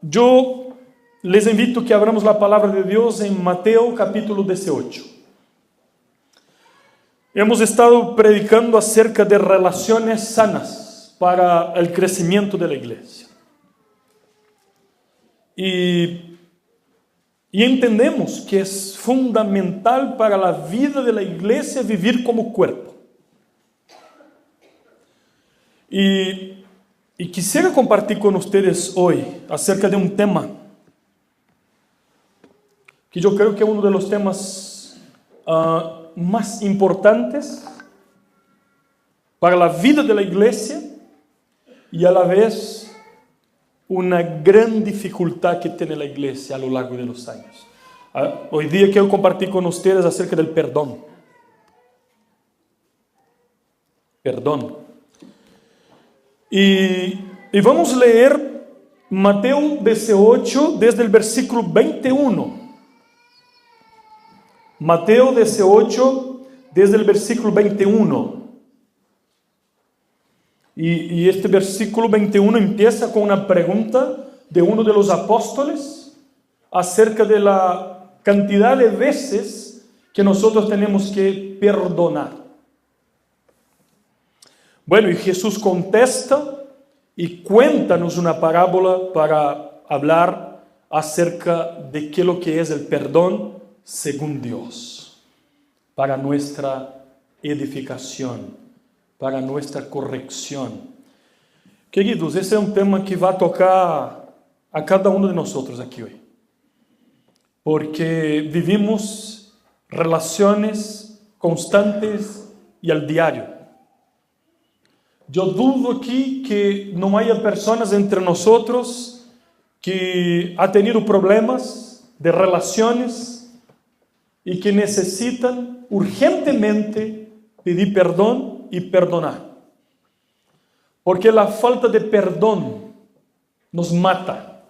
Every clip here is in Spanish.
Yo les invito a que abramos la palabra de Dios en Mateo capítulo 18. Hemos estado predicando acerca de relaciones sanas para el crecimiento de la iglesia. Y entendemos que es fundamental para la vida de la iglesia vivir como cuerpo. Y quisiera compartir con ustedes hoy acerca de un tema que yo creo que es uno de los temas más importantes para la vida de la iglesia y a la vez una gran dificultad que tiene la iglesia a lo largo de los años. Hoy día quiero compartir con ustedes acerca del perdón. Perdón. Y vamos a leer Mateo 18 desde el versículo 21. Mateo 18 desde el versículo 21. Y este versículo 21 empieza con una pregunta de uno de los apóstoles acerca de la cantidad de veces que nosotros tenemos que perdonar. Bueno, y Jesús contesta y cuéntanos una parábola para hablar acerca de qué es lo que es el perdón según Dios, para nuestra edificación, para nuestra corrección. Queridos, ese es un tema que va a tocar a cada uno de nosotros aquí hoy, porque vivimos relaciones constantes y al diario. Yo dudo aquí que no haya personas entre nosotros que han tenido problemas de relaciones y que necesitan urgentemente pedir perdón y perdonar. Porque la falta de perdón nos mata.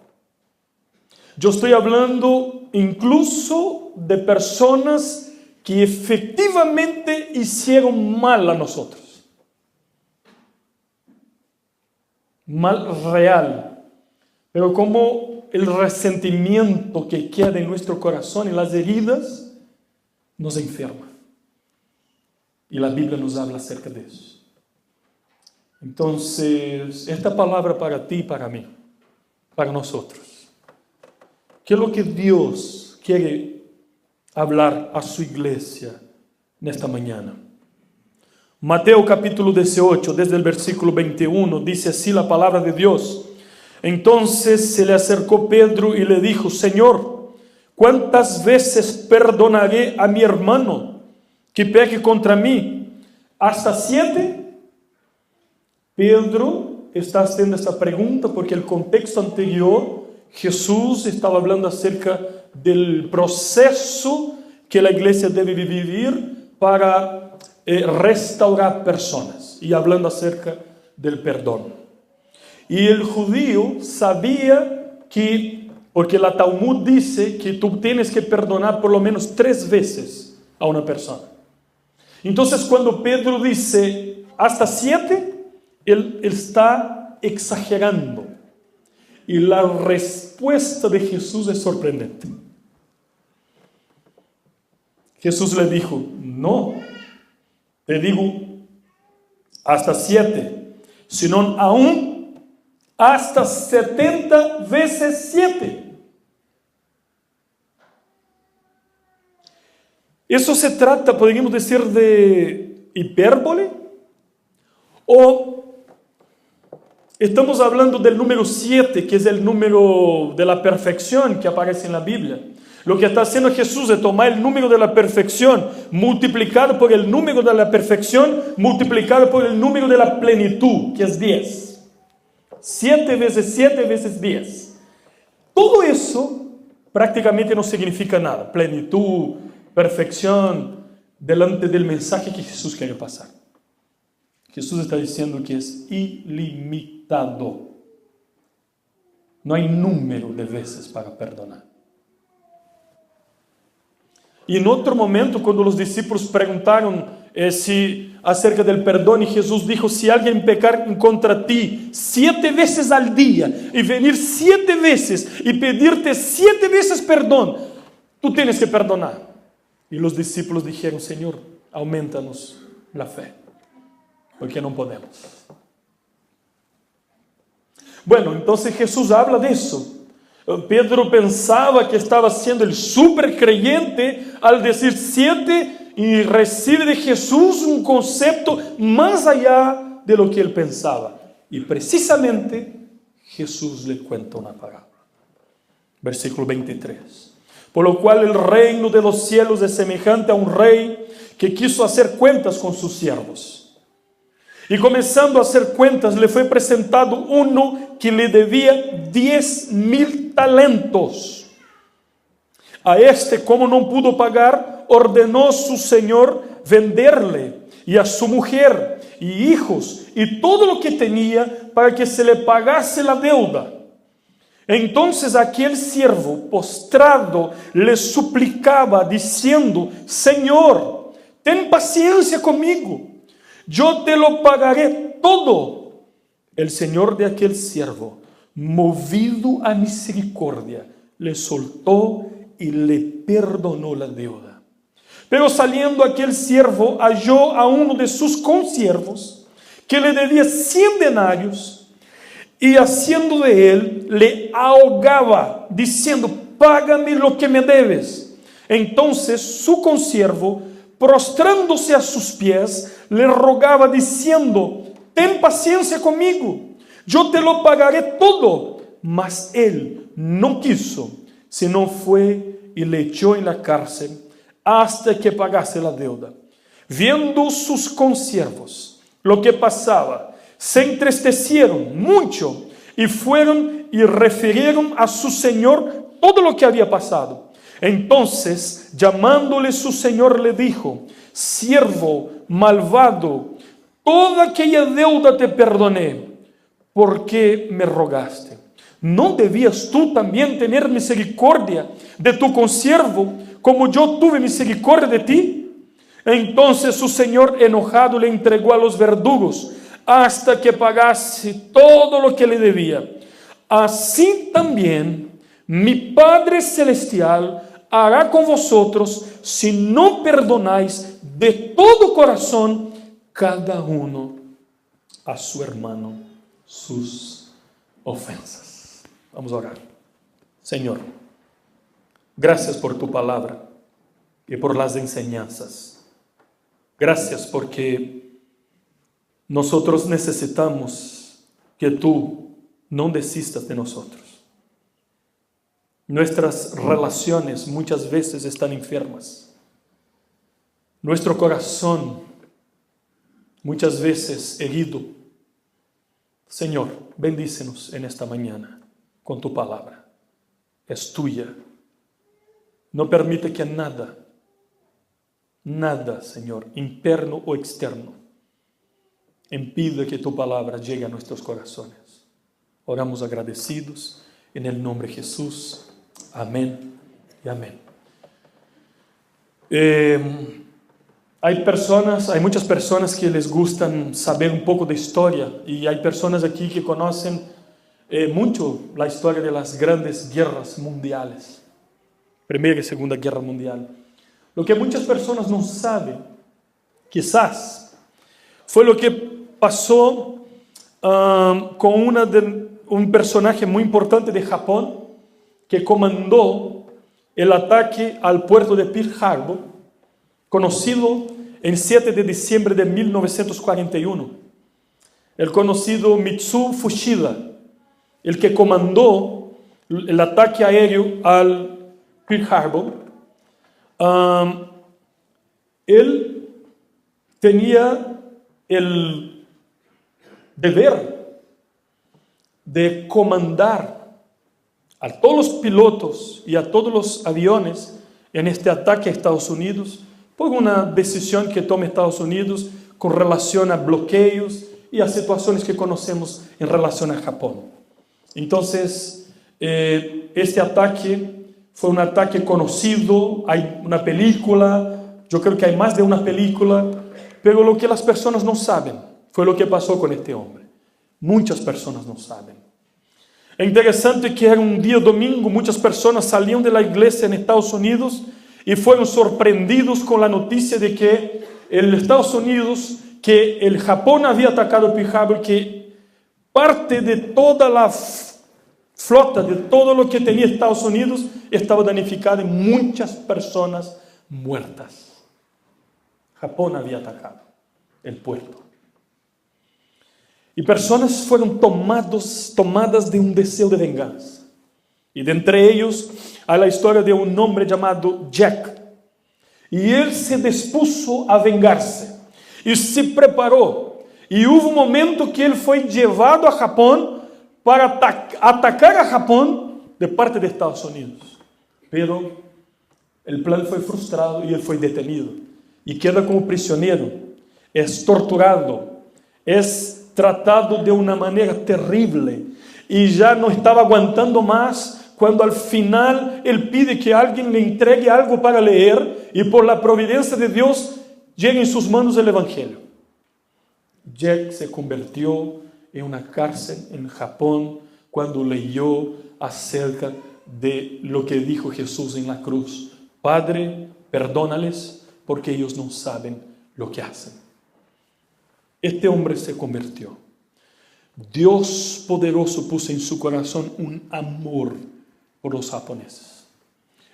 Yo estoy hablando incluso de personas que efectivamente hicieron mal a nosotros. Mal real, pero como el resentimiento que queda en nuestro corazón y las heridas nos enferma. Y la Biblia nos habla acerca de eso. Entonces, esta palabra para ti y para mí, para nosotros. ¿Qué es lo que Dios quiere hablar a su iglesia en esta mañana? Mateo capítulo 18, desde el versículo 21, dice así la palabra de Dios. Entonces se le acercó Pedro y le dijo: Señor, ¿cuántas veces perdonaré a mi hermano que peque contra mí? ¿Hasta 7? Pedro está haciendo esta pregunta porque el contexto anterior, Jesús estaba hablando acerca del proceso que la iglesia debe vivir para restaurar personas y hablando acerca del perdón. Y el judío sabía que, porque la Talmud dice que tú tienes que perdonar por lo menos 3 veces a una persona. Entonces cuando Pedro dice hasta 7, él está exagerando. Y la respuesta de Jesús es sorprendente. Jesús le dijo: no, te digo hasta 7, sino aún hasta 70 veces 7. Eso se trata, podríamos decir, de hipérbole, o estamos hablando del número 7, que es el número de la perfección que aparece en la Biblia. Lo que está haciendo Jesús es tomar el número de la perfección, multiplicado por el número de la perfección, multiplicado por el número de la plenitud, que es 10. 7 veces 7 veces 10. Todo eso prácticamente no significa nada. Plenitud, perfección, delante del mensaje que Jesús quiere pasar. Jesús está diciendo que es ilimitado. No hay número de veces para perdonar. Y en otro momento, cuando los discípulos preguntaron acerca del perdón, y Jesús dijo, si alguien pecar contra ti 7 veces al día y venir 7 veces y pedirte 7 veces perdón, tú tienes que perdonar. Y los discípulos dijeron, Señor, aumentanos la fe, porque no podemos. Bueno, entonces Jesús habla de eso. Pedro pensaba que estaba siendo el súper creyente al decir 7 y recibe de Jesús un concepto más allá de lo que él pensaba. Y precisamente Jesús le cuenta una parábola. Versículo 23. Por lo cual el reino de los cielos es semejante a un rey que quiso hacer cuentas con sus siervos. Y comenzando a hacer cuentas, le fue presentado uno que le debía 10,000 talentos. A este, como no pudo pagar, ordenó su señor venderle, y a su mujer y hijos y todo lo que tenía, para que se le pagase la deuda. Entonces aquel siervo postrado le suplicaba diciendo, Señor, ten paciencia conmigo, yo te lo pagaré todo. El señor de aquel siervo, movido a misericordia, le soltó y le perdonó la deuda. Pero saliendo aquel siervo, halló a uno de sus consiervos que le debía 100 denarios, y haciendo de él, le ahogaba, diciendo, págame lo que me debes. Entonces su consiervo, prostrándose a sus pies, le rogaba diciendo, ten paciencia conmigo, yo te lo pagaré todo. Mas él no quiso, sino fue y le echó en la cárcel hasta que pagase la deuda. Viendo sus consiervos lo que pasaba, se entristecieron mucho y fueron y refirieron a su señor todo lo que había pasado. Entonces, llamándole su señor, le dijo, siervo malvado, toda aquella deuda te perdoné, porque me rogaste. ¿No debías tú también tener misericordia de tu consiervo, como yo tuve misericordia de ti? Entonces su señor enojado le entregó a los verdugos, hasta que pagase todo lo que le debía. Así también mi Padre Celestial hará con vosotros si no perdonáis de todo corazón cada uno a su hermano sus ofensas. Vamos a orar. Señor, gracias por tu palabra y por las enseñanzas. Gracias porque nosotros necesitamos que tú no desistas de nosotros. Nuestras relaciones muchas veces están enfermas. Nuestro corazón muchas veces herido. Señor, bendícenos en esta mañana con tu palabra. Es tuya. No permite que nada, Señor, interno o externo, impide que tu palabra llegue a nuestros corazones. Oramos agradecidos en el nombre de Jesús. Amén y amén. Hay muchas personas que les gustan saber un poco de historia, y hay personas aquí que conocen mucho la historia de las grandes guerras mundiales, Primera y Segunda Guerra Mundial. Lo que muchas personas no saben, quizás, fue lo que pasó con un personaje muy importante de Japón que comandó el ataque al puerto de Pearl Harbor, conocido en 7 de diciembre de 1941. El conocido Mitsuo Fuchida, el que comandó el ataque aéreo al Pearl Harbor, él tenía el deber de comandar a todos los pilotos y a todos los aviones en este ataque a Estados Unidos, por una decisión que toma Estados Unidos con relación a bloqueos y a situaciones que conocemos en relación a Japón. Entonces, este ataque fue un ataque conocido, hay una película, yo creo que hay más de una película Pero lo que las personas no saben fue lo que pasó con este hombre. Muchas personas no saben. Es interesante que era un día domingo, muchas personas salían de la iglesia en Estados Unidos y fueron sorprendidos con la noticia de que en Estados Unidos, que el Japón había atacado Pearl Harbor, que parte de toda la flota, de todo lo que tenía Estados Unidos, estaba danificada y muchas personas muertas. Japón había atacado el puerto. Y personas fueron tomadas de un deseo de venganza. Y de entre ellos hay la historia de un hombre llamado Jack. Y él se dispuso a vengarse. Y se preparó. Y hubo un momento que él fue llevado a Japón para atacar a Japón de parte de Estados Unidos. Pero el plan fue frustrado y él fue detenido. Y queda como prisionero. Es torturado. Es tratado de una manera terrible y ya no estaba aguantando más cuando al final él pide que alguien le entregue algo para leer y por la providencia de Dios llega en sus manos el Evangelio. Jack se convirtió en una cárcel en Japón cuando leyó acerca de lo que dijo Jesús en la cruz. Padre, perdónales porque ellos no saben lo que hacen. Este hombre se convirtió. Dios poderoso puso en su corazón un amor por los japoneses.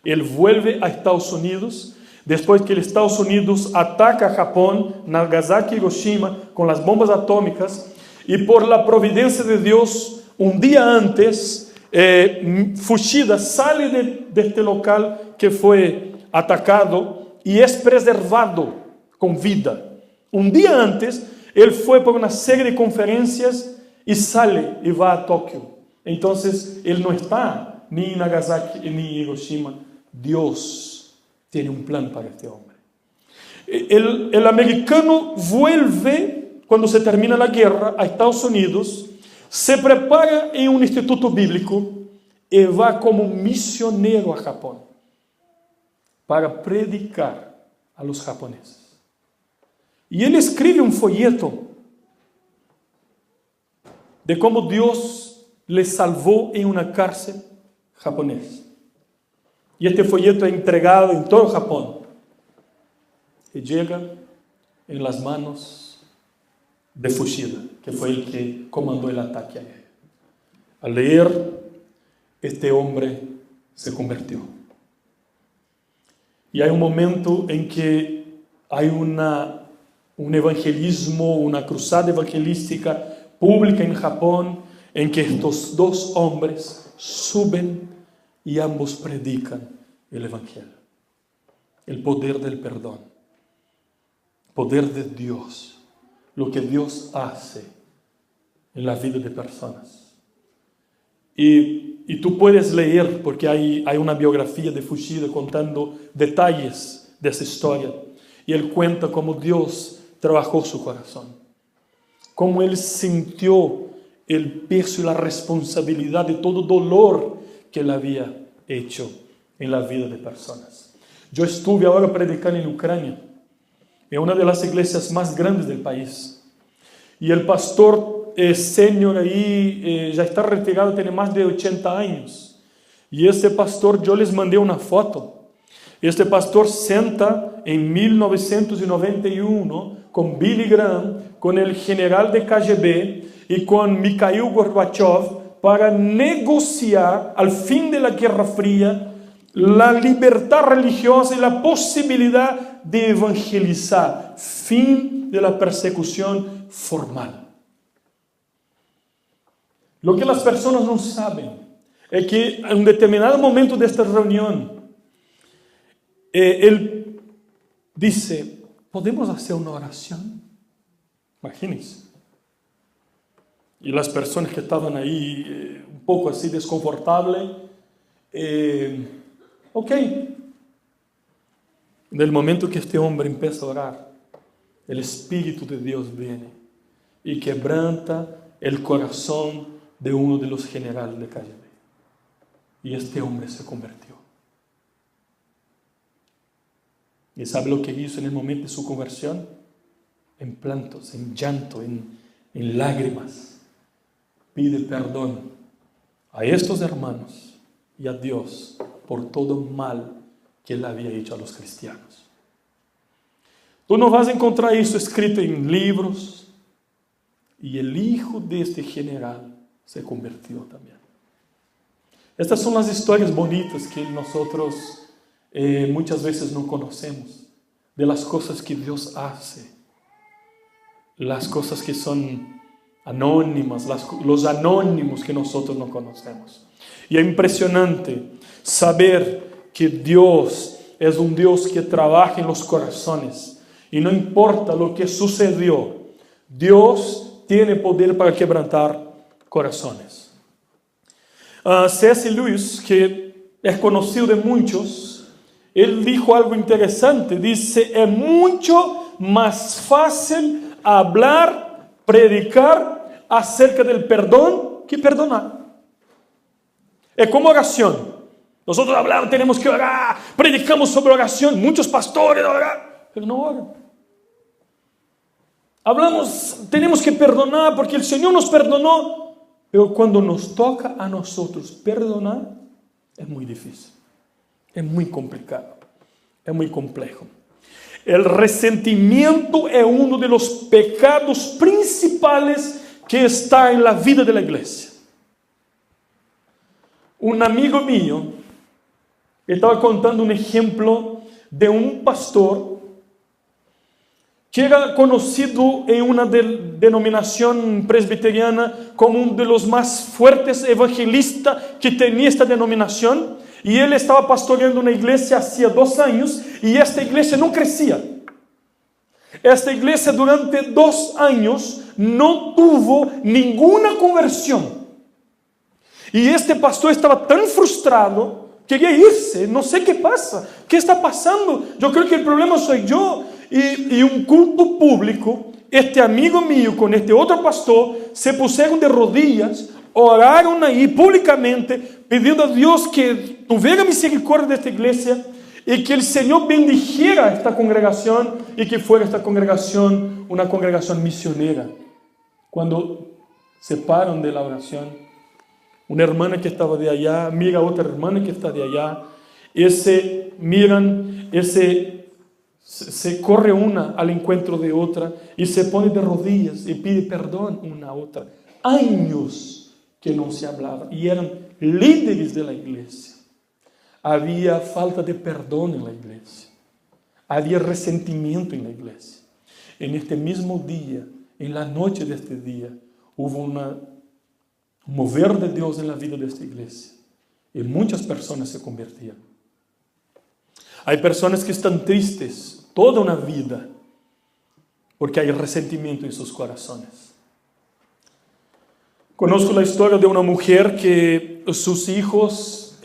Él vuelve a Estados Unidos, después que los Estados Unidos ataca a Japón, Nagasaki y Hiroshima, con las bombas atómicas, y por la providencia de Dios, un día antes, Fushida sale de este local que fue atacado y es preservado con vida. Un día antes, él fue por una serie de conferencias y sale y va a Tokio. Entonces, él no está ni en Nagasaki ni en Hiroshima. Dios tiene un plan para este hombre. El americano vuelve, cuando se termina la guerra, a Estados Unidos, se prepara en un instituto bíblico y va como misionero a Japón para predicar a los japoneses. Y él escribe un folleto de cómo Dios le salvó en una cárcel japonesa. Y este folleto es entregado en todo Japón. Y llega en las manos de Fushida, que fue el que comandó el ataque aéreo. Al leer, este hombre se convirtió. Y hay un momento en que hay un evangelismo, una cruzada evangelística pública en Japón, en que estos dos hombres suben y ambos predican el Evangelio. El poder del perdón, poder de Dios, lo que Dios hace en la vida de personas. Y tú puedes leer, porque hay una biografía de Fushida contando detalles de esa historia. Y él cuenta cómo Dios trabajó su corazón, cómo él sintió el peso y la responsabilidad de todo dolor que él había hecho en la vida de personas. Yo estuve ahora predicando en Ucrania, en una de las iglesias más grandes del país, y el pastor senior ahí ya está retirado, tiene más de 80 años, y este pastor, yo les mandé una foto. Este pastor senta en 1991 con Billy Graham, con el general de KGB y con Mikhail Gorbachev para negociar al fin de la Guerra Fría la libertad religiosa y la posibilidad de evangelizar, fin de la persecución formal. Lo que las personas no saben es que en un determinado momento de esta reunión, él dice, ¿podemos hacer una oración? Imagínense. Y las personas que estaban ahí un poco así desconfortables, ok. En el momento que este hombre empieza a orar, el Espíritu de Dios viene y quebranta el corazón de uno de los generales de KGB. Y este hombre se convirtió. ¿Y sabe lo que hizo en el momento de su conversión? en plantos, en llanto, en lágrimas. Pide perdón a estos hermanos y a Dios por todo mal que Él había hecho a los cristianos. Tú no vas a encontrar eso escrito en libros. Y el hijo de este general se convirtió también. Estas son las historias bonitas que nosotros muchas veces no conocemos, de las cosas que Dios hace, las cosas que son anónimas, los anónimos que nosotros no conocemos. Y es impresionante saber que Dios es un Dios que trabaja en los corazones y no importa lo que sucedió, Dios tiene poder para quebrantar corazones. C.S. Lewis, que es conocido de muchos, él dijo algo interesante. Dice, es mucho más fácil hablar, predicar acerca del perdón que perdonar. Es como oración. Nosotros hablamos, tenemos que orar, predicamos sobre oración. Muchos pastores oran, pero no oran. Hablamos, tenemos que perdonar porque el Señor nos perdonó. Pero cuando nos toca a nosotros perdonar, es muy difícil. Es muy complicado. Es muy complejo. El resentimiento es uno de los pecados principales que está en la vida de la iglesia. Un amigo mío estaba contando un ejemplo de un pastor que era conocido en una denominación presbiteriana como uno de los más fuertes evangelistas que tenía esta denominación, y él estaba pastoreando una iglesia hacía 2 años y esta iglesia no crecía. Esta iglesia durante 2 años no tuvo ninguna conversión. Y este pastor estaba tan frustrado, quería irse, no sé qué pasa, qué está pasando, yo creo que el problema soy yo. Y un culto público, este amigo mío con este otro pastor se pusieron de rodillas, oraron ahí públicamente, pidiendo a Dios que tuviera misericordia de esta iglesia y que el Señor bendijera esta congregación y que fuera esta congregación una congregación misionera. Cuando se paran de la oración, una hermana que estaba de allá mira a otra hermana que está de allá, se corre una al encuentro de otra y se pone de rodillas y pide perdón una a otra. Años que no se hablaba y eran líderes de la iglesia. Había falta de perdón en la iglesia. Había resentimiento en la iglesia. En este mismo día, en la noche de este día, hubo un mover de Dios en la vida de esta iglesia y muchas personas se convertían. Hay personas que están tristes toda una vida porque hay resentimiento en sus corazones. Conozco la historia de una mujer que sus hijos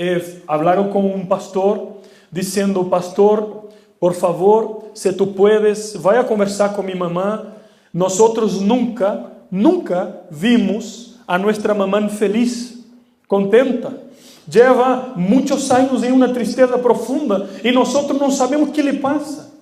hablaron con un pastor diciendo: pastor, por favor, si tú puedes, vaya a conversar con mi mamá. Nosotros nunca vimos a nuestra mamá feliz, contenta. Lleva muchos años en una tristeza profunda y nosotros no sabemos qué le pasa.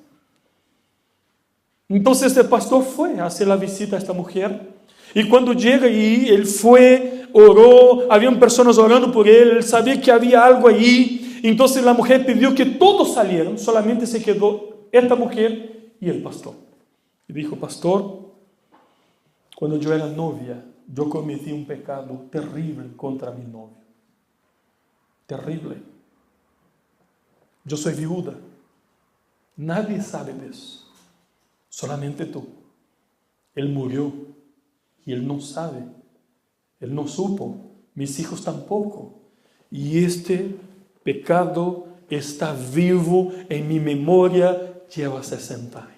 Entonces el pastor fue a hacer la visita a esta mujer y cuando llega ahí, él fue, oró, habían personas orando por él sabía que había algo ahí. Entonces la mujer pidió que todos salieran, solamente se quedó esta mujer y el pastor. Y dijo: pastor, cuando yo era novia, yo cometí un pecado terrible contra mi novio. Terrible. Yo soy viuda. Nadie sabe de eso. Solamente tú. Él murió y él no sabe. Él no supo. Mis hijos tampoco. Y este pecado está vivo en mi memoria. Lleva 60 años.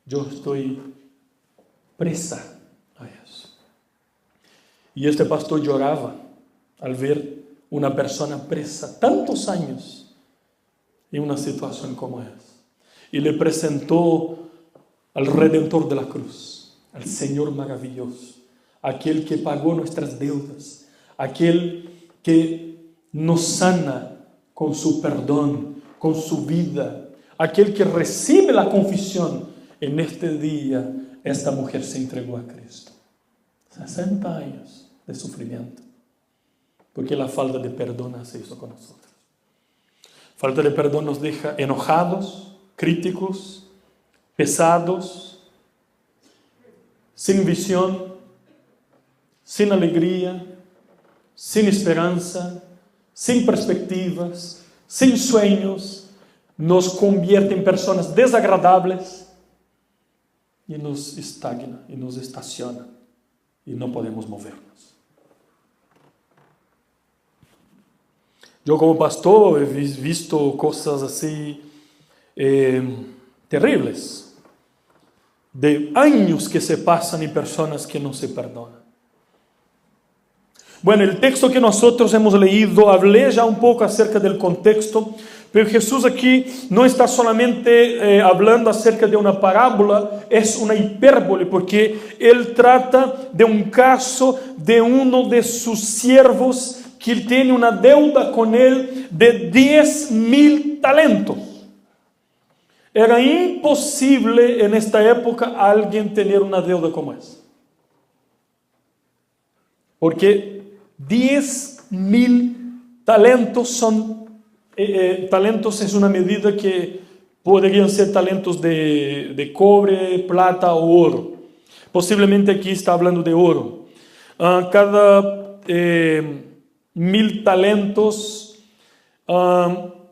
Yo estoy presa a eso. Y este pastor lloraba al ver una persona presa tantos años en una situación como esa. Y le presentó al Redentor de la cruz, al Señor maravilloso, aquel que pagó nuestras deudas, aquel que nos sana con su perdón, con su vida, aquel que recibe la confesión en este día esta mujer se entregó a Cristo. 60 años de sufrimiento. Porque la falta de perdón hace eso con nosotros. Falta de perdón nos deja enojados, críticos, pesados, sin visión, sin alegría, sin esperanza, sin perspectivas, sin sueños. Nos convierte en personas desagradables y nos estagna y nos estaciona y no podemos movernos. Yo como pastor he visto cosas así terribles, de años que se pasan y personas que no se perdonan. Bueno, el texto que nosotros hemos leído, hablé ya un poco acerca del contexto, pero Jesús aquí no está solamente hablando acerca de una parábola, es una hipérbole, porque Él trata de un caso de uno de sus siervos que tiene una deuda con Él de 10,000 talentos. Era imposible en esta época alguien tener una deuda como esa. Porque 10,000 talentos son, talentos es una medida que podrían ser talentos de cobre, plata o oro. Posiblemente aquí está hablando de oro. Cada 1,000 talentos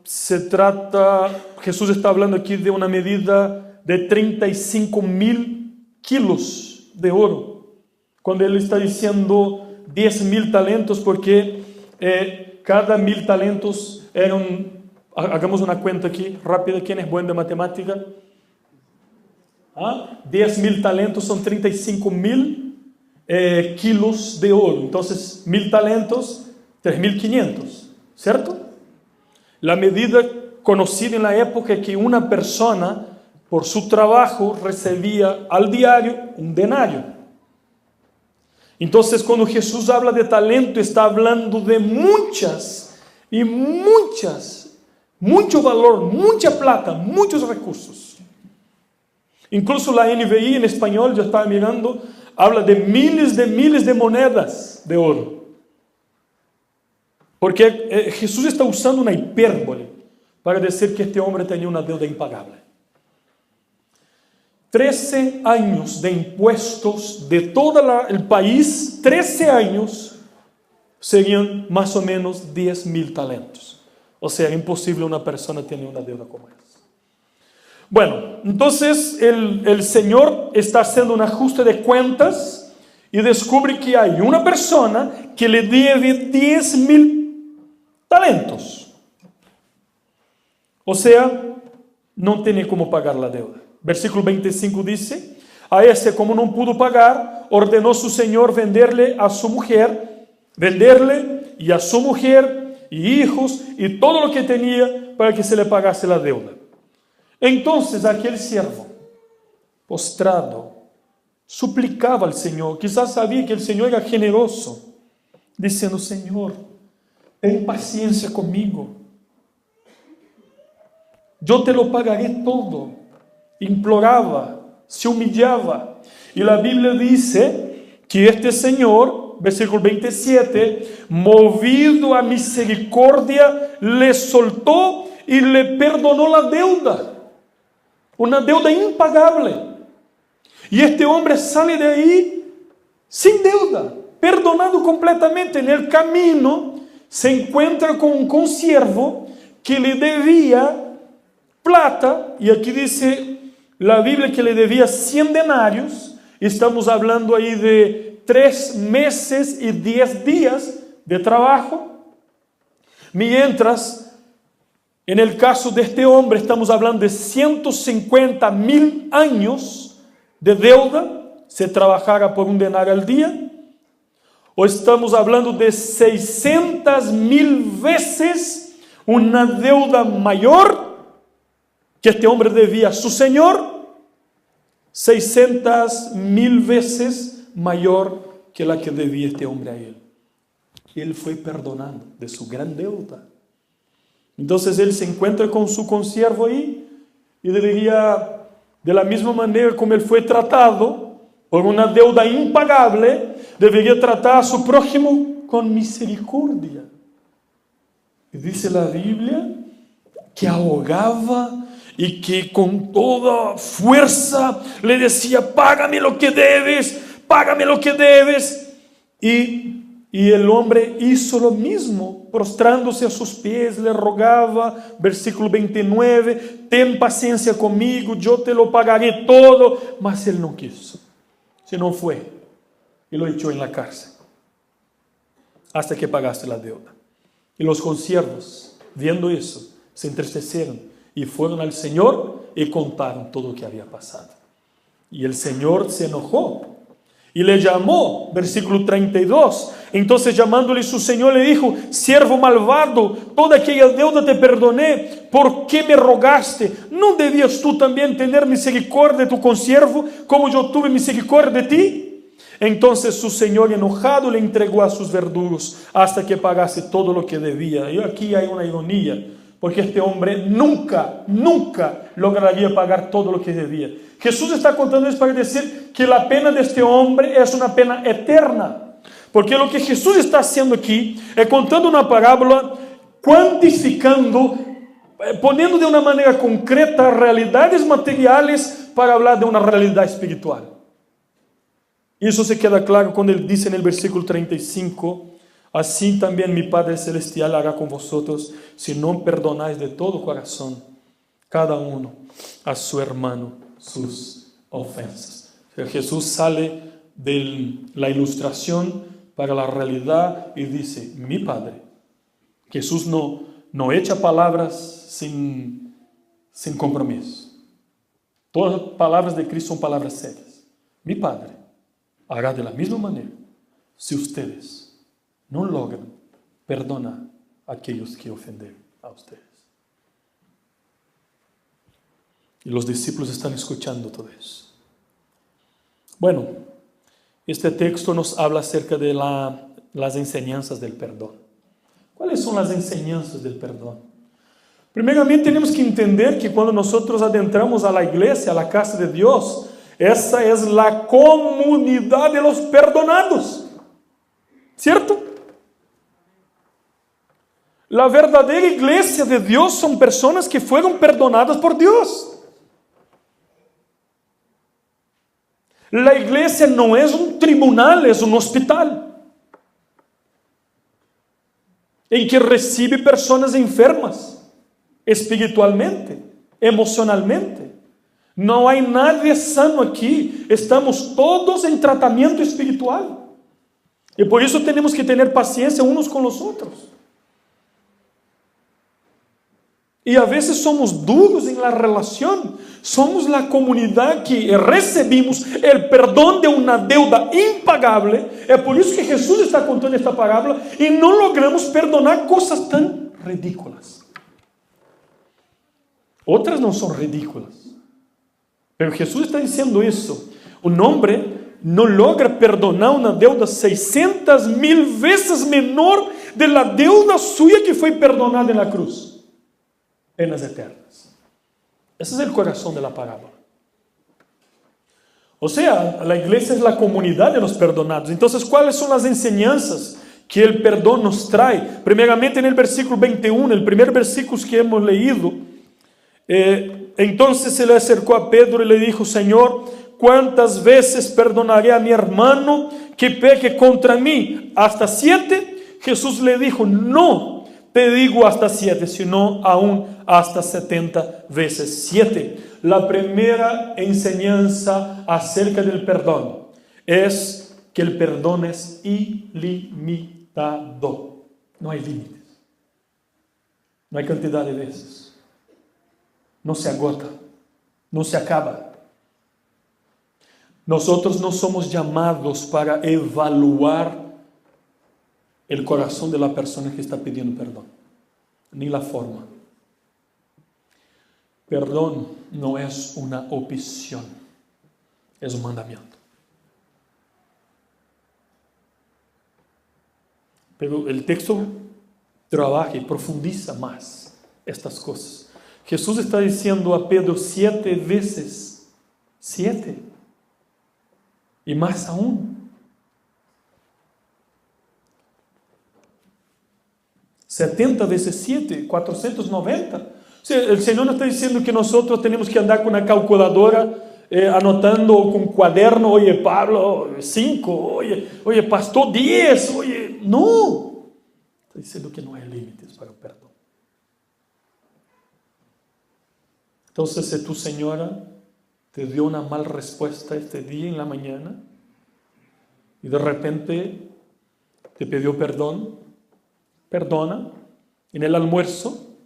se trata, Jesús está hablando aquí de una medida de 35,000 kilos de oro. Cuando Él está diciendo 10,000 talentos, porque cada 1,000 talentos eran, hagamos una cuenta aquí rápida, ¿quién es bueno de matemática? 10,000 talentos son 35,000 kilos de oro. Entonces 1,000 talentos, 3,500, ¿cierto? La medida conocida en la época es que una persona por su trabajo recibía al diario un denario. Entonces, cuando Jesús habla de talento, está hablando de mucho valor, mucha plata, muchos recursos. Incluso la NVI en español, yo estaba mirando, habla de miles de monedas de oro. Porque Jesús está usando una hipérbole para decir que este hombre tenía una deuda impagable. 13 años de impuestos de todo el país, 13 años, serían más o menos 10,000 talentos. O sea, imposible una persona tener una deuda como esa. Bueno, entonces el Señor está haciendo un ajuste de cuentas y descubre que hay una persona que le debe 10,000 talentos. O sea, no tiene cómo pagar la deuda. Versículo 25 dice: a ese, como no pudo pagar, ordenó su señor venderle y a su mujer y hijos y todo lo que tenía para que se le pagase la deuda. Entonces aquel siervo, postrado, suplicaba al Señor, quizás sabía que el Señor era generoso, diciendo: Señor, ten paciencia conmigo, yo te lo pagaré todo. Imploraba, se humillaba. Y la Biblia dice que este Señor, versículo 27, movido a misericordia, le soltó y le perdonó la deuda. Una deuda impagable. Y este hombre sale de ahí sin deuda, perdonado completamente. En el camino se encuentra con un consiervo que le debía plata, y aquí dice la Biblia que le debía 100 denarios. Estamos hablando ahí de 3 meses y 10 días de trabajo. Mientras, en el caso de este hombre, estamos hablando de 150,000 años de deuda, se trabajara por un denario al día. O estamos hablando de 600,000 veces una deuda mayor que este hombre debía a su Señor, 600,000 veces mayor que la que debía este hombre a él. Él fue perdonado de su gran deuda. Entonces él se encuentra con su consiervo ahí y le diría: de la misma manera como él fue tratado por una deuda impagable, debería tratar a su prójimo con misericordia. Y dice la Biblia que ahogaba y que con toda fuerza le decía: págame lo que debes, págame lo que debes. Y el hombre hizo lo mismo, prostrándose a sus pies, le rogaba, versículo 29, ten paciencia conmigo, yo te lo pagaré todo. Mas él no quiso, sino fue y lo echó en la cárcel hasta que pagaste la deuda. Y los consiervos, viendo eso, se entristecieron y fueron al Señor y contaron todo lo que había pasado. Y el Señor se enojó y le llamó, versículo 32. Entonces, llamándole su Señor, le dijo: siervo malvado, toda aquella deuda te perdoné, ¿por qué me rogaste? ¿No debías tú también tener misericordia de tu consiervo, como yo tuve misericordia de ti? Entonces su Señor, enojado, le entregó a sus verdugos hasta que pagase todo lo que debía. Y aquí hay una ironía, porque este hombre nunca lograría pagar todo lo que debía. Jesús está contando eso para decir que la pena de este hombre es una pena eterna. Porque lo que Jesús está haciendo aquí es contando una parábola, cuantificando, poniendo de una manera concreta realidades materiales para hablar de una realidad espiritual. Y eso se queda claro cuando él dice en el versículo 35: así también mi Padre Celestial hará con vosotros si no perdonáis de todo corazón cada uno a su hermano sus ofensas. O sea, Jesús sale de la ilustración para la realidad y dice: mi Padre. Jesús no echa palabras sin compromiso. Todas las palabras de Cristo son palabras serias. Mi Padre hará de la misma manera si ustedes no logran perdonar a aquellos que ofenden a ustedes. Y los discípulos están escuchando todo eso. Bueno, este texto nos habla acerca de las enseñanzas del perdón. ¿Cuáles son las enseñanzas del perdón? Primeramente tenemos que entender que cuando nosotros adentramos a la iglesia, a la casa de Dios, esa es la comunidad de los perdonados, ¿cierto? La verdadera iglesia de Dios son personas que fueron perdonadas por Dios. La iglesia no es un tribunal, es un hospital en que recibe personas enfermas espiritualmente, emocionalmente. No hay nadie sano aquí, estamos todos en tratamiento espiritual. Y por eso tenemos que tener paciencia unos con los otros. Y a veces somos duros en la relación. Somos la comunidad que recibimos el perdón de una deuda impagable. Es por eso que Jesús está contando esta parábola y no logramos perdonar cosas tan ridículas. Otras no son ridículas. Pero Jesús está diciendo eso. Un hombre no logra perdonar una deuda 600,000 veces menor de la deuda suya que fue perdonada en la cruz. Penas eternas. Ese es el corazón de la parábola. O sea, la iglesia es la comunidad de los perdonados. Entonces, ¿cuáles son las enseñanzas que el perdón nos trae? Primeramente en el versículo 21, el primer versículo que hemos leído. Entonces se le acercó a Pedro y le dijo: Señor, ¿cuántas veces perdonaré a mi hermano que peque contra mí? ¿Hasta 7? Jesús le dijo: no te digo hasta 7, sino aún hasta 70 veces 7. La primera enseñanza acerca del perdón es que el perdón es ilimitado. No hay límites. No hay cantidad de veces. No se agota, no se acaba. Nosotros no somos llamados para evaluar el corazón de la persona que está pidiendo perdón, ni la forma. Perdón no es una opción, es un mandamiento. Pero el texto trabaja y profundiza más estas cosas. Jesús está diciendo a Pedro 7 veces 7. Y más aún. 70 veces 7, 490. O sea, el Señor no está diciendo que nosotros tenemos que andar con una calculadora anotando con cuaderno, oye, Pablo, 5, oye, pastor, 10, oye, no. Está diciendo que no hay límites para el perdón. Entonces, si tu señora te dio una mala respuesta este día en la mañana y de repente te pidió perdón, perdona. En el almuerzo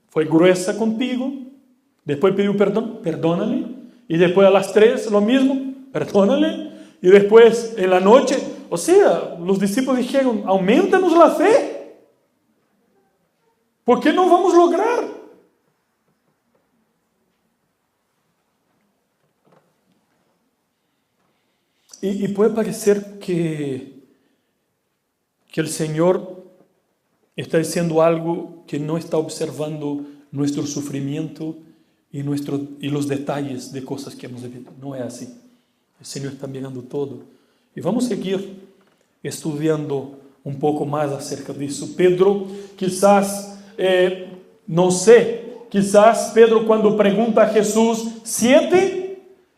fue gruesa contigo, después pidió perdón, perdónale. Y después a las 3 lo mismo, perdónale. Y después en la noche, o sea, los discípulos dijeron, aumentanos la fe. ¿Por qué no vamos a lograr? Y puede parecer que el Señor está diciendo algo que no está observando nuestro sufrimiento y los detalles de cosas que hemos vivido. No es así. El Señor está mirando todo. Y vamos a seguir estudiando un poco más acerca de eso. Pedro, quizás, no sé, quizás Pedro cuando pregunta a Jesús, 7,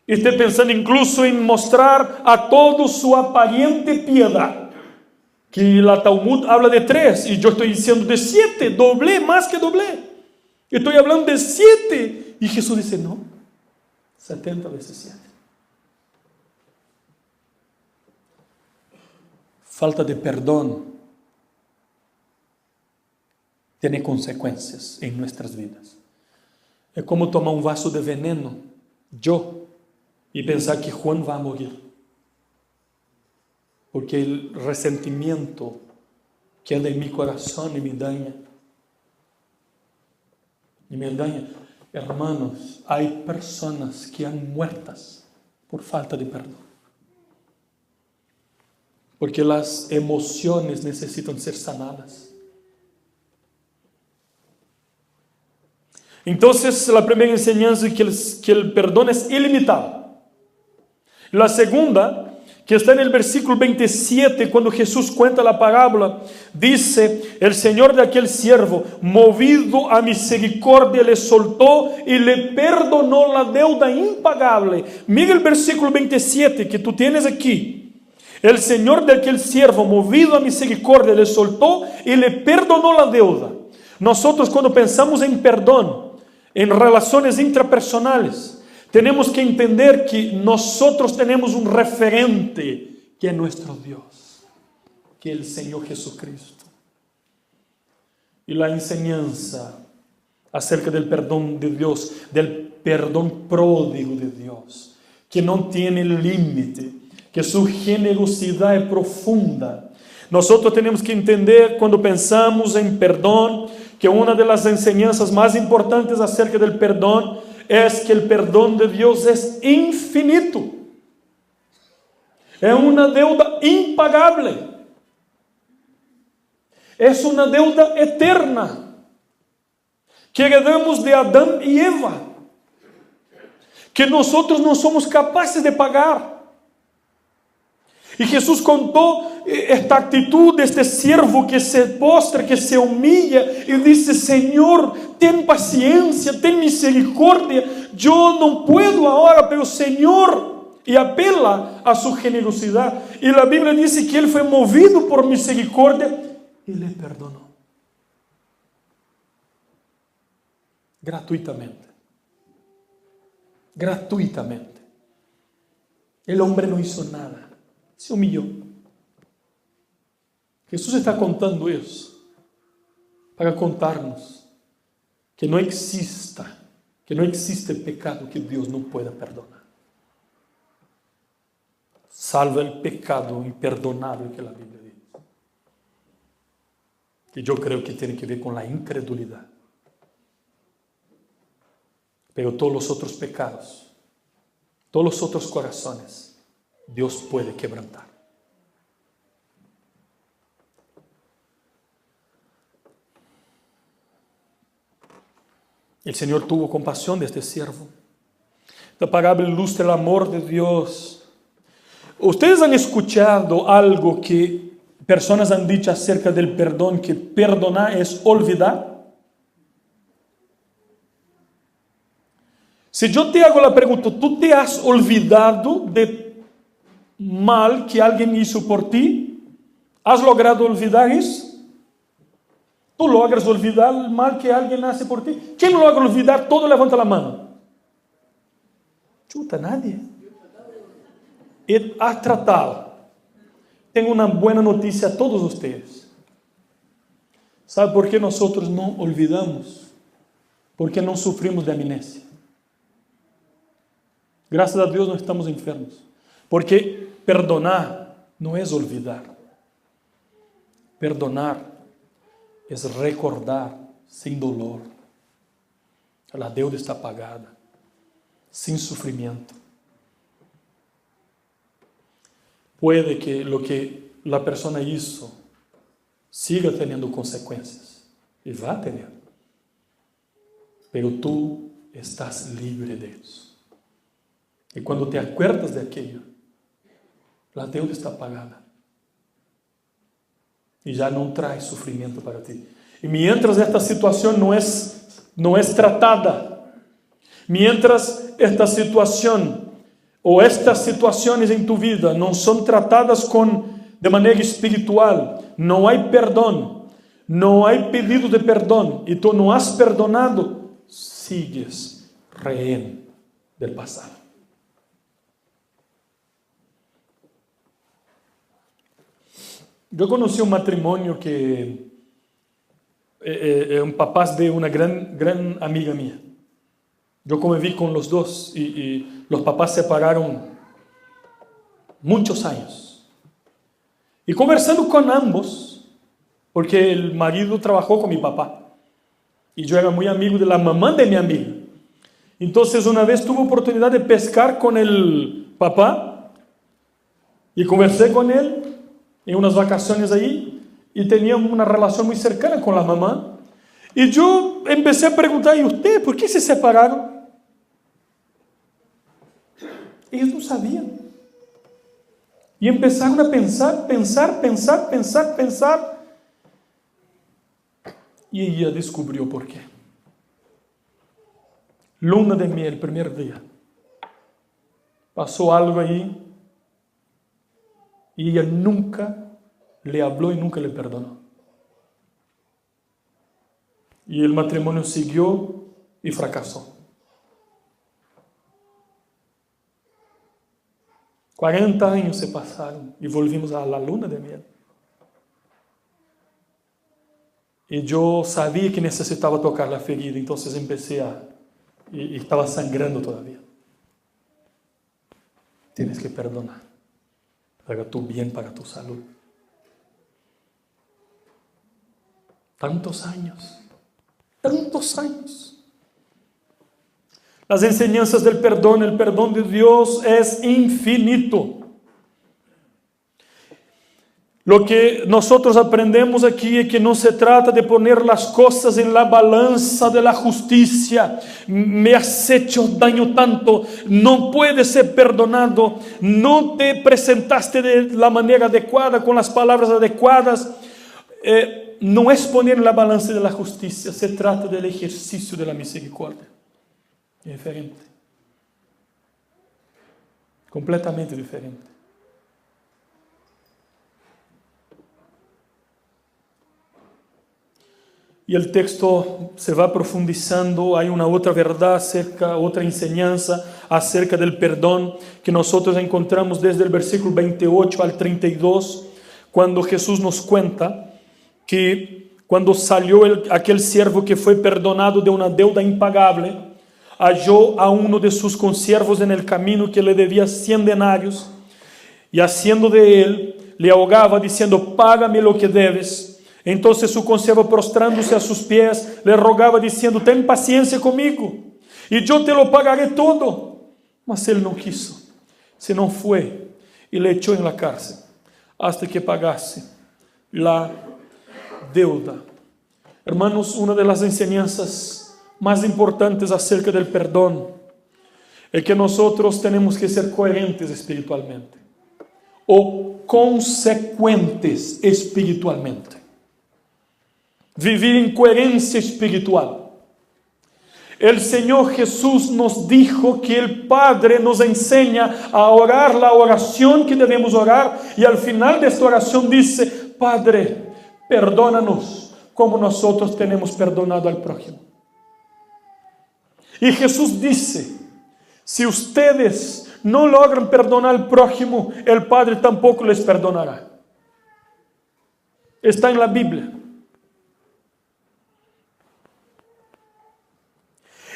esté pensando incluso en mostrar a todos su aparente piedad. Que la Talmud habla de 3 y yo estoy diciendo de 7, doblé, más que doblé. Estoy hablando de 7 y Jesús dice no, 70 veces 7. Falta de perdón tiene consecuencias en nuestras vidas. Es como tomar un vaso de veneno, y pensar que Juan va a morir. Porque el resentimiento queda en mi corazón y me daña. Hermanos, hay personas que han muertas por falta de perdón. Porque las emociones necesitan ser sanadas. Entonces, la primera enseñanza es que el perdón es ilimitado. La segunda, que está en el versículo 27, cuando Jesús cuenta la parábola, dice, el Señor de aquel siervo, movido a misericordia, le soltó y le perdonó la deuda impagable. Mira el versículo 27 que tú tienes aquí. El Señor de aquel siervo, movido a misericordia, le soltó y le perdonó la deuda. Nosotros cuando pensamos en perdón, en relaciones intrapersonales, tenemos que entender que nosotros tenemos un referente que es nuestro Dios, que es el Señor Jesucristo. Y la enseñanza acerca del perdón de Dios, del perdón pródigo de Dios, que no tiene límite, que su generosidad es profunda. Nosotros tenemos que entender cuando pensamos en perdón, que una de las enseñanzas más importantes acerca del perdón es que el perdón de Dios es infinito. Es una deuda impagable. Es una deuda eterna que heredamos de Adán y Eva, que nosotros no somos capaces de pagar. Y Jesús contó esta actitud de este siervo que se postra, que se humilla y dice, Señor, ten paciencia, ten misericordia, yo no puedo ahora, pero Señor, y apela a su generosidad. Y la Biblia dice que él fue movido por misericordia y le perdonó. Gratuitamente. Gratuitamente. El hombre no hizo nada. Se humilló. Jesús está contando eso para contarnos que no existe pecado que Dios no pueda perdonar. Salvo el pecado imperdonable que la Biblia dice. Que yo creo que tiene que ver con la incredulidad. Pero todos los otros pecados, todos los otros corazones, Dios puede quebrantar. El Señor tuvo compasión de este siervo. la parábola ilustra el amor de Dios. Ustedes han escuchado algo que personas han dicho acerca del perdón, que perdonar es olvidar. Si yo te hago la pregunta, ¿tú te has olvidado de mal que alguien hizo por ti? ¿Has logrado olvidar eso? ¿Tú logras olvidar el mal que alguien hace por ti? ¿Quién logra olvidar todo? Levanta la mano. Chuta, nadie. Has tratado. Tengo una buena noticia a todos ustedes. ¿Sabe por qué nosotros no olvidamos? Porque no sufrimos de amnesia. Gracias a Dios no estamos enfermos. Porque perdonar no es olvidar. Perdonar es recordar sin dolor. La deuda está pagada, sin sufrimiento. Puede que lo que la persona hizo siga teniendo consecuencias, y va a tener, pero tú estás libre de eso. Y cuando te acuerdas de aquello, la deuda está pagada. Y ya no trae sufrimiento para ti. Y mientras esta situación no es tratada, mientras esta situación o estas situaciones en tu vida no son tratadas de manera espiritual, no hay perdón, no hay pedido de perdón, y tú no has perdonado, sigues rehén del pasado. Yo conocí un matrimonio que un papás de una gran amiga mía. Yo conviví con los dos y los papás se separaron muchos años. Y conversando con ambos, porque el marido trabajó con mi papá y yo era muy amigo de la mamá de mi amiga. Entonces una vez tuve oportunidad de pescar con el papá y conversé con él en unas vacaciones ahí, y teníamos una relación muy cercana con la mamá. Y yo empecé a preguntar, ¿y usted por qué se separaron? Ellos no sabían. Y empezaron a pensar. Y ella descubrió por qué. Luna de miel, el primer día. Pasó algo ahí. Y ella nunca le habló y nunca le perdonó. Y el matrimonio siguió y fracasó. 40 años se pasaron y volvimos a la luna de miel. Y yo sabía que necesitaba tocar la ferida, entonces empecé y estaba sangrando todavía. Tienes que perdonar. Haga tu bien para tu salud. Tantos años. Las enseñanzas del perdón, el perdón de Dios es infinito. Lo que nosotros aprendemos aquí es que no se trata de poner las cosas en la balanza de la justicia. Me has hecho daño tanto, no puedes ser perdonado, no te presentaste de la manera adecuada, con las palabras adecuadas. No es poner en la balanza de la justicia, se trata del ejercicio de la misericordia. Es diferente. Completamente diferente. Y el texto se va profundizando, hay una otra verdad otra enseñanza acerca del perdón que nosotros encontramos desde el versículo 28 al 32, cuando Jesús nos cuenta que cuando salió aquel siervo que fue perdonado de una deuda impagable, halló a uno de sus consiervos en el camino que le debía 100 denarios, y haciendo de él, le ahogaba diciendo: págame lo que debes. Entonces su consiervo, prostrándose a sus pies, le rogaba diciendo: ten paciencia conmigo y yo te lo pagaré todo. Mas él no quiso, sino fue y le echó en la cárcel hasta que pagase la deuda. Hermanos, una de las enseñanzas más importantes acerca del perdón es que nosotros tenemos que ser coherentes espiritualmente o consecuentes espiritualmente. Vivir en coherencia espiritual. El Señor Jesús nos dijo que el Padre nos enseña a orar la oración que debemos orar, y al final de esta oración dice: Padre, perdónanos como nosotros tenemos perdonado al prójimo. Y Jesús dice: si ustedes no logran perdonar al prójimo, el Padre tampoco les perdonará. Está en la Biblia.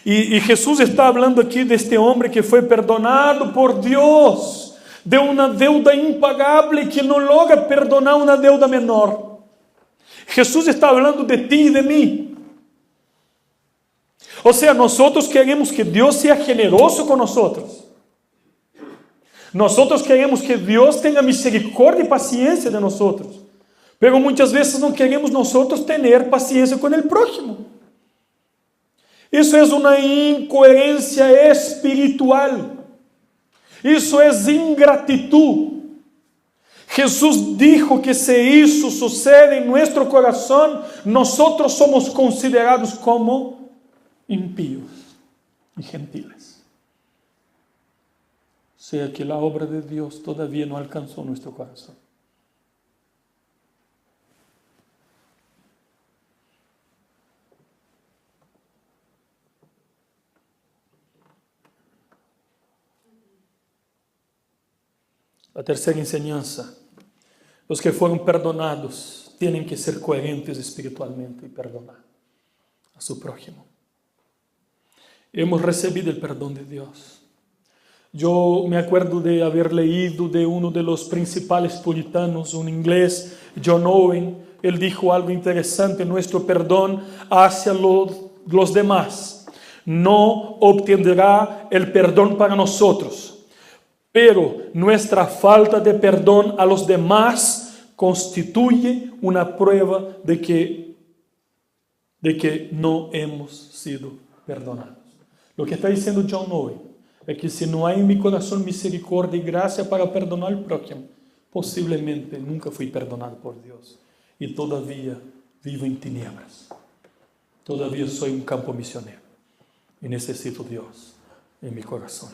Y Jesús está hablando aquí de este hombre que fue perdonado por Dios de una deuda impagable, que no logra perdonar una deuda menor. Jesús está hablando de ti y de mí. O sea, nosotros queremos que Dios sea generoso con nosotros. Nosotros queremos que Dios tenga misericordia y paciencia de nosotros. Pero muchas veces no queremos nosotros tener paciencia con el prójimo. Eso es una incoherencia espiritual. Eso es ingratitud. Jesús dijo que si eso sucede en nuestro corazón, nosotros somos considerados como impíos y gentiles. O sea que la obra de Dios todavía no alcanzó nuestro corazón. La tercera enseñanza: los que fueron perdonados tienen que ser coherentes espiritualmente y perdonar a su prójimo. Hemos recibido el perdón de Dios. Yo me acuerdo de haber leído de uno de los principales puritanos, un inglés, John Owen. Él dijo algo interesante: nuestro perdón hacia los demás no obtendrá el perdón para nosotros, pero nuestra falta de perdón a los demás constituye una prueba de que no hemos sido perdonados. Lo que está diciendo John Owen es que si no hay en mi corazón misericordia y gracia para perdonar al prójimo, posiblemente nunca fui perdonado por Dios y todavía vivo en tinieblas. Todavía soy un campo misionero y necesito Dios en mi corazón.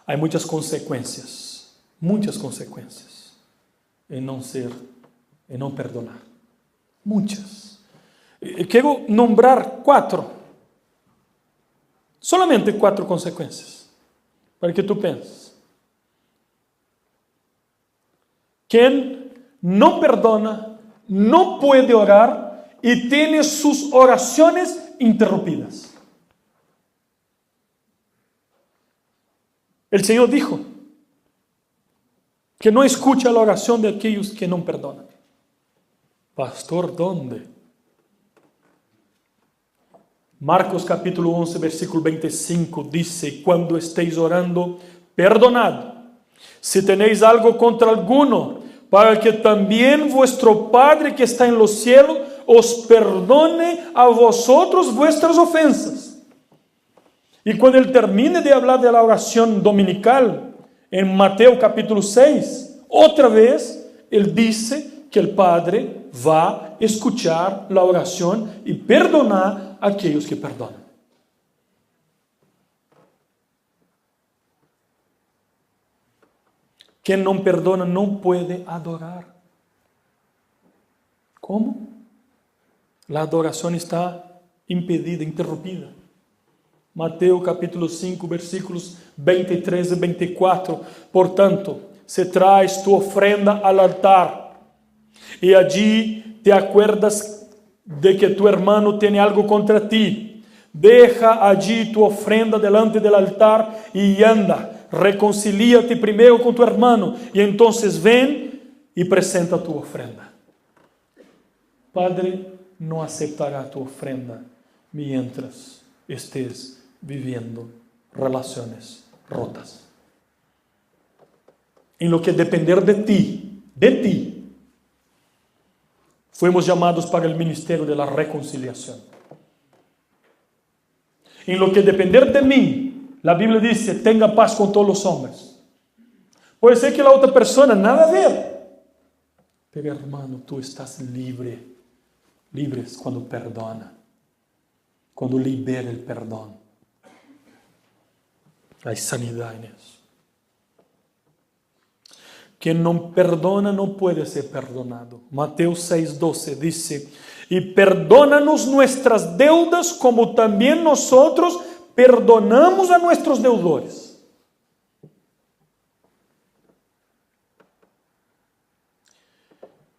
Hay muchas consecuencias en no perdonar. Muchas. Quiero nombrar 4. Solamente 4 consecuencias, para que tú pienses. Quien no perdona, no puede orar y tiene sus oraciones interrumpidas. El Señor dijo que no escucha la oración de aquellos que no perdonan. Pastor, ¿dónde? Marcos capítulo 11, versículo 25 dice: cuando estéis orando, perdonad si tenéis algo contra alguno, para que también vuestro Padre que está en los cielos os perdone a vosotros vuestras ofensas. Y cuando él termine de hablar de la oración dominical, en Mateo capítulo 6, otra vez, él dice que el Padre va a escuchar la oración y perdonar a aquellos que perdonan. Quien no perdona no puede adorar. ¿Cómo? La adoración está impedida, interrumpida. Mateo capítulo 5, versículos 23 y 24. Por tanto, si traes tu ofrenda al altar y allí te acuerdas de que tu hermano tiene algo contra ti, deja allí tu ofrenda delante del altar y anda, reconcíliate primero con tu hermano y entonces ven y presenta tu ofrenda. Padre no aceptará tu ofrenda mientras estés viviendo relaciones rotas. En lo que depender de ti, fuimos llamados para el ministerio de la reconciliación. En lo que depender de mí, la Biblia dice, tenga paz con todos los hombres. Puede ser que la otra persona nada a ver. Pero hermano, tú estás libre. Libre es cuando perdona. Cuando libera el perdón. Hay sanidad en eso. Quien no perdona no puede ser perdonado. Mateo 6:12 dice, y perdónanos nuestras deudas como también nosotros perdonamos a nuestros deudores.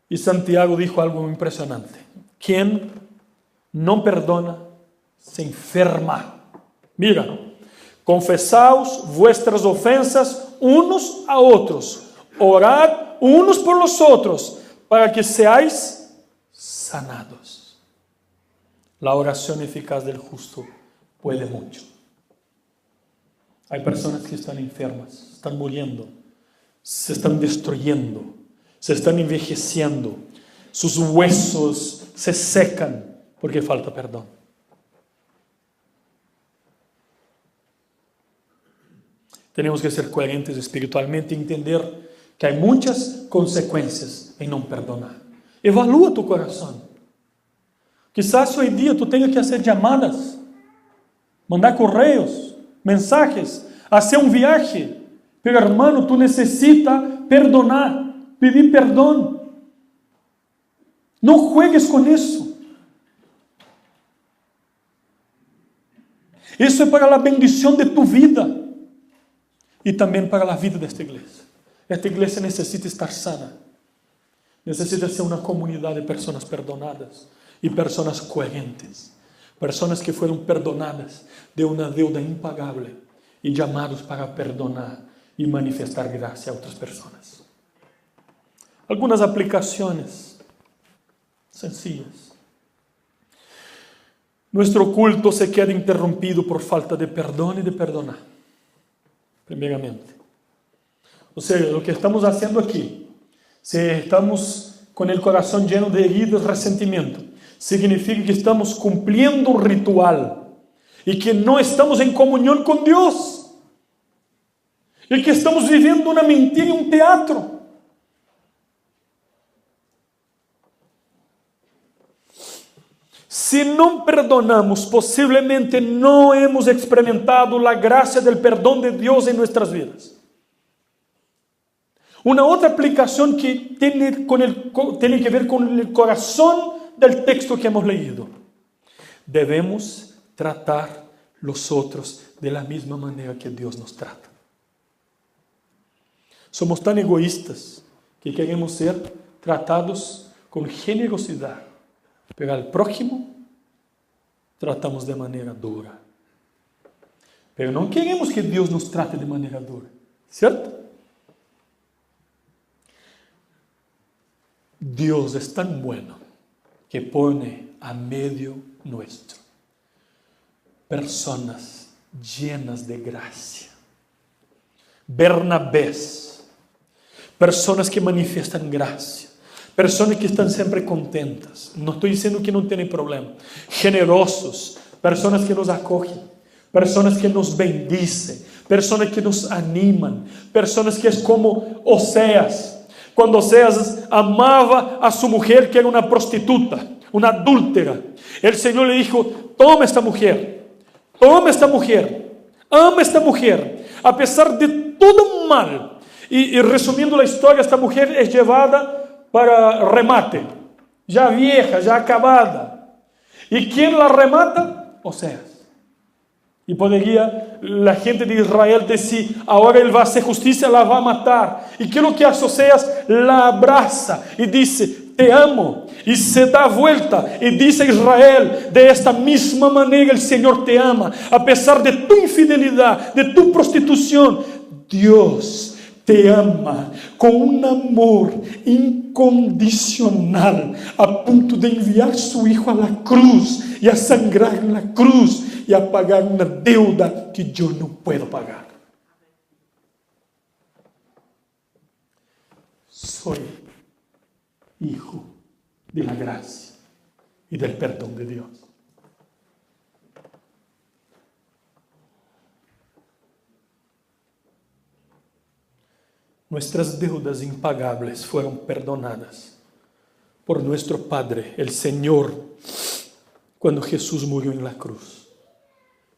Y Santiago dijo algo impresionante. Quien no perdona se enferma. Mira, confesaos vuestras ofensas unos a otros. Orad unos por los otros para que seáis sanados. La oración eficaz del justo puede mucho. Hay personas que están enfermas, están muriendo, se están destruyendo, se están envejeciendo, sus huesos se secan porque falta perdón. Tenemos que ser coherentes espiritualmente y entender que hay muchas consecuencias en no perdonar. Evalúa tu corazón. Quizás hoy día tú tengas que hacer llamadas, mandar correos, mensajes, hacer un viaje. Pero hermano, tú necesitas perdonar, pedir perdón. No juegues con eso. Eso es para la bendición de tu vida y también para la vida de esta iglesia. Esta iglesia necesita estar sana. Necesita ser una comunidad de personas perdonadas y personas coherentes. Personas que fueron perdonadas de una deuda impagable y llamados para perdonar y manifestar gracia a otras personas. Algunas aplicaciones sencillas. Nuestro culto se queda interrumpido por falta de perdón y de perdonar. Primeramente. O sea, lo que estamos haciendo aquí, si estamos con el corazón lleno de heridas, resentimiento, significa que estamos cumpliendo un ritual y que no estamos en comunión con Dios y que estamos viviendo una mentira y un teatro. Si no perdonamos, posiblemente no hemos experimentado la gracia del perdón de Dios en nuestras vidas. Una otra aplicación que tiene que ver con el corazón del texto que hemos leído. Debemos tratar los otros de la misma manera que Dios nos trata. Somos tan egoístas que queremos ser tratados con generosidad, pero al prójimo tratamos de manera dura. Pero no queremos que Dios nos trate de manera dura, ¿cierto? Dios es tan bueno que pone a medio nuestro personas llenas de gracia, Bernabés, personas que manifiestan gracia, personas que están siempre contentas. No estoy diciendo que no tienen problema. Generosos, personas que nos acogen, personas que nos bendicen, personas que nos animan, personas que es como Oseas. Cuando Oseas amaba a su mujer, que era una prostituta, una adúltera, el Señor le dijo, toma esta mujer, ama esta mujer, a pesar de todo mal. Y resumiendo la historia, esta mujer es llevada para remate, ya vieja, ya acabada. ¿Y quién la remata? Oseas. Y podría la gente de Israel decir, ahora él va a hacer justicia, la va a matar. ¿Y qué es lo que hace Oseas? La abraza y dice, te amo. Y se da vuelta y dice a Israel, de esta misma manera el Señor te ama. A pesar de tu infidelidad, de tu prostitución, Dios te ama con un amor incondicional, a punto de enviar su Hijo a la cruz y a sangrar en la cruz y a pagar una deuda que yo no puedo pagar. Soy hijo de la gracia y del perdón de Dios. nuestras deudas impagables fueron perdonadas por nuestro Padre, el Señor, cuando Jesús murió en la cruz,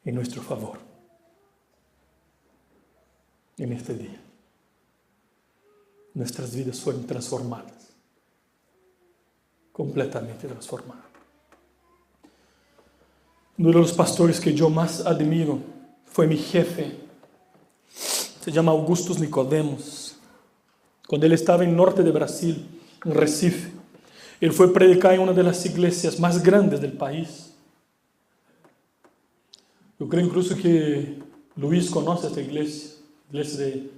en nuestro favor, en este día. Nuestras vidas fueron transformadas, completamente transformadas. Uno de los pastores que yo más admiro fue mi jefe, se llama Augusto Nicodemos. Cuando él estaba en el norte de Brasil, en Recife, él fue a predicar en una de las iglesias más grandes del país. Yo creo incluso que Luis conoce esta iglesia, iglesia de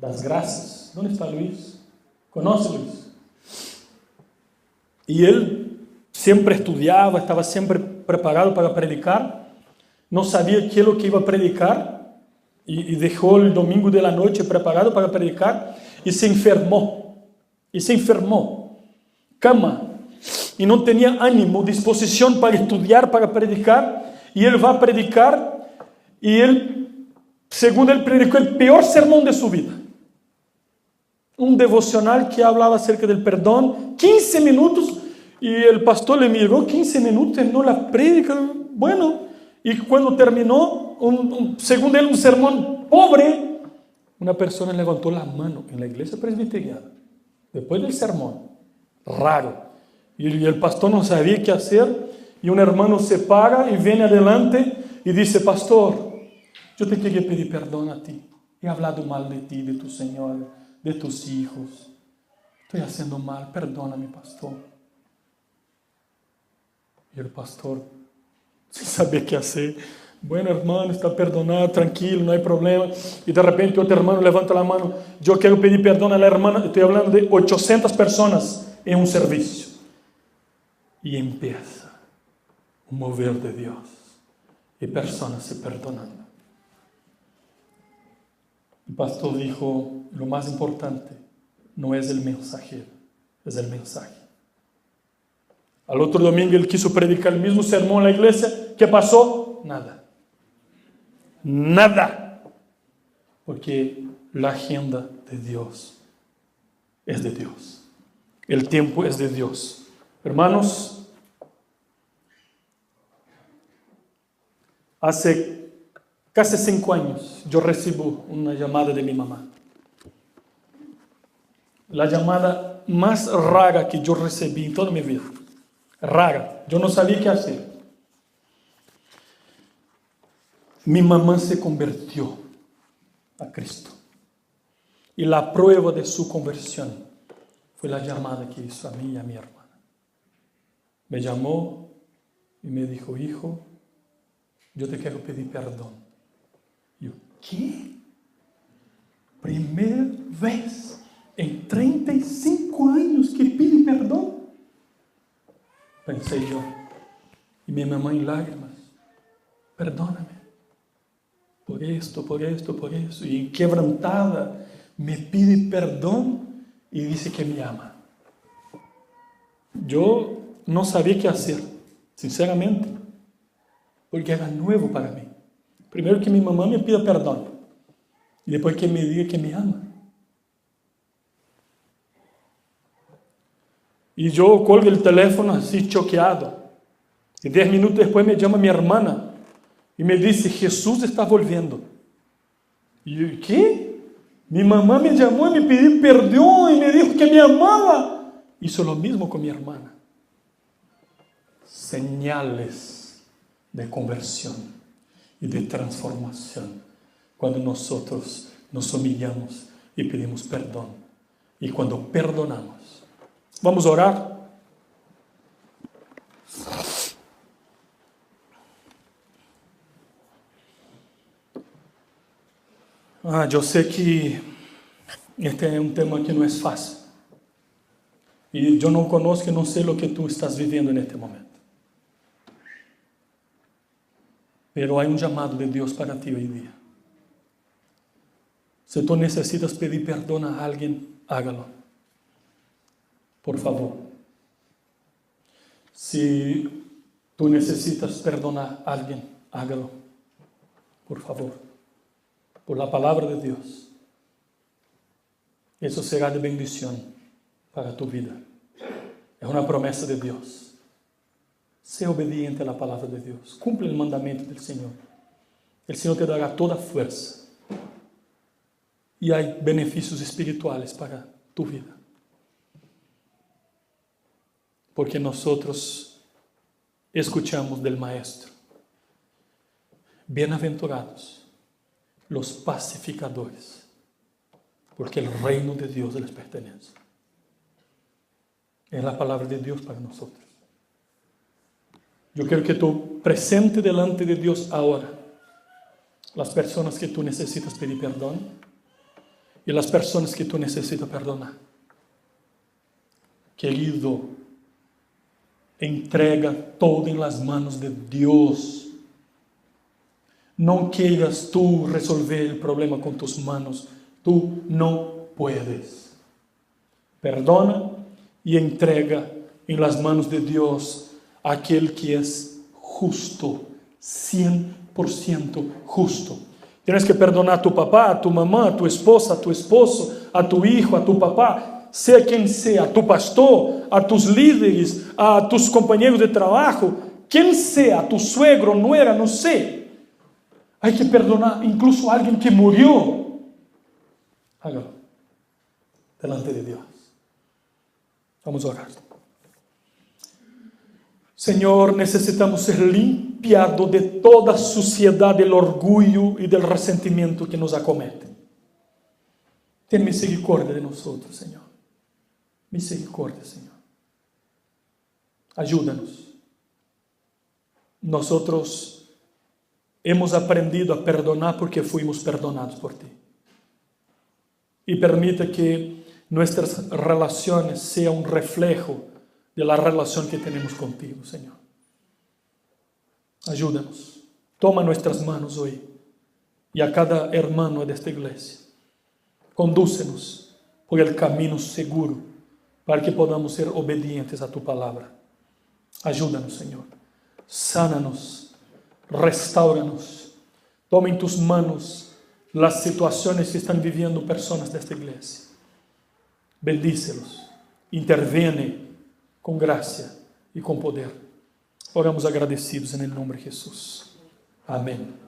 las Gracias. ¿Dónde está Luis? ¿Conoce Luis? Y él siempre estudiaba, estaba siempre preparado para predicar, no sabía qué es lo que iba a predicar y dejó el domingo de la noche preparado para predicar y se enfermó. Cama, y no tenía ánimo, disposición para estudiar, para predicar, y él va a predicar y él, según él, predicó el peor sermón de su vida. Un devocional que hablaba acerca del perdón, 15 minutos, y el pastor le miró, 15 minutos, no la predica, bueno, y cuando terminó, según él, un sermón pobre, una persona levantó la mano en la iglesia presbiteriana, después del sermón, raro, y el pastor no sabía qué hacer, y un hermano se para y viene adelante y dice: pastor, yo te quería pedir perdón a ti, he hablado mal de ti, de tu señora, de tus hijos, estoy haciendo mal, perdóname, pastor. Y el pastor, sin saber qué hacer, bueno, hermano, está perdonado, tranquilo, no hay problema. Y de repente otro hermano levanta la mano: yo quiero pedir perdón a la hermana. Estoy hablando de 800 personas en un servicio. Y empieza un mover de Dios y personas se perdonando. El pastor dijo: lo más importante no es el mensajero, es el mensaje. Al otro domingo él quiso predicar el mismo sermón en la iglesia. ¿Qué pasó? Nada. Nada. Porque la agenda de Dios es de Dios. El tiempo es de Dios. Hermanos, hace casi 5 años yo recibo una llamada de mi mamá. La llamada más rara que yo recibí en toda mi vida. Rara, yo no sabía qué hacer. Mi mamá se convirtió a Cristo. Y la prueba de su conversión fue la llamada que hizo a mí y a mi hermana. Me llamó y me dijo: hijo, yo te quiero pedir perdón. Yo, ¿qué? Primera vez en 35 años que pide perdón. Pensé yo. Y mi mamá en lágrimas: perdóname. Por esto. Y quebrantada me pide perdón y dice que me ama. Yo no sabía qué hacer, sinceramente, porque era nuevo para mí. Primero que mi mamá me pida perdón y después que me diga que me ama. Y yo colgo el teléfono así choqueado. Y 10 minutos después me llama mi hermana y me dice: Jesús está volviendo. Y yo, ¿qué? Mi mamá me llamó y me pidió perdón y me dijo que me amaba. Hizo lo mismo con mi hermana. Señales de conversión y de transformación cuando nosotros nos humillamos y pedimos perdón, y cuando perdonamos. Vamos a orar. Yo sé que este es un tema que no es fácil. Y yo no conozco, no sé lo que tú estás viviendo en este momento. Pero hay un llamado de Dios para ti hoy día. Si tú necesitas pedir perdón a alguien, hágalo. Por favor. Si tú necesitas perdonar a alguien, hágalo. Por favor. Por la palabra de Dios. Eso será de bendición para tu vida. Es una promesa de Dios. Sé obediente a la palabra de Dios. Cumple el mandamiento del Señor. El Señor te dará toda fuerza. Y hay beneficios espirituales para tu vida. Porque nosotros escuchamos del Maestro. Bienaventurados los pacificadores, porque el reino de Dios les pertenece. Es la palabra de Dios para nosotros. Yo quiero que tú presente delante de Dios ahora las personas que tú necesitas pedir perdón y las personas que tú necesitas perdonar. Querido, entrega todo en las manos de Dios. No quieras tú resolver el problema con tus manos. Tú no puedes. Perdona y entrega en las manos de Dios a aquel que es justo, 100% justo. Tienes que perdonar a tu papá, a tu mamá, a tu esposa, a tu esposo, a tu hijo, a tu papá, sea quien sea, a tu pastor, a tus líderes, a tus compañeros de trabajo, quien sea, a tu suegro, nuera, no sé. Hay que perdonar incluso a alguien que murió. Hágalo delante de Dios. Vamos a orar. Señor, necesitamos ser limpiados de toda suciedad del orgullo y del resentimiento que nos acomete. Ten misericordia de nosotros, Señor. Misericordia, Señor. Ayúdanos. Nosotros hemos aprendido a perdonar porque fuimos perdonados por ti. Y permita que nuestras relaciones sean un reflejo de la relación que tenemos contigo, Señor. Ayúdanos. Toma nuestras manos hoy y a cada hermano de esta iglesia. Condúcenos por el camino seguro para que podamos ser obedientes a tu palabra. Ayúdanos, Señor. Sánanos. Restauranos. Toma en tus manos las situaciones que están viviendo personas de esta iglesia. Bendícelos. Interviene con gracia y con poder. Oramos agradecidos en el nombre de Jesús. Amén.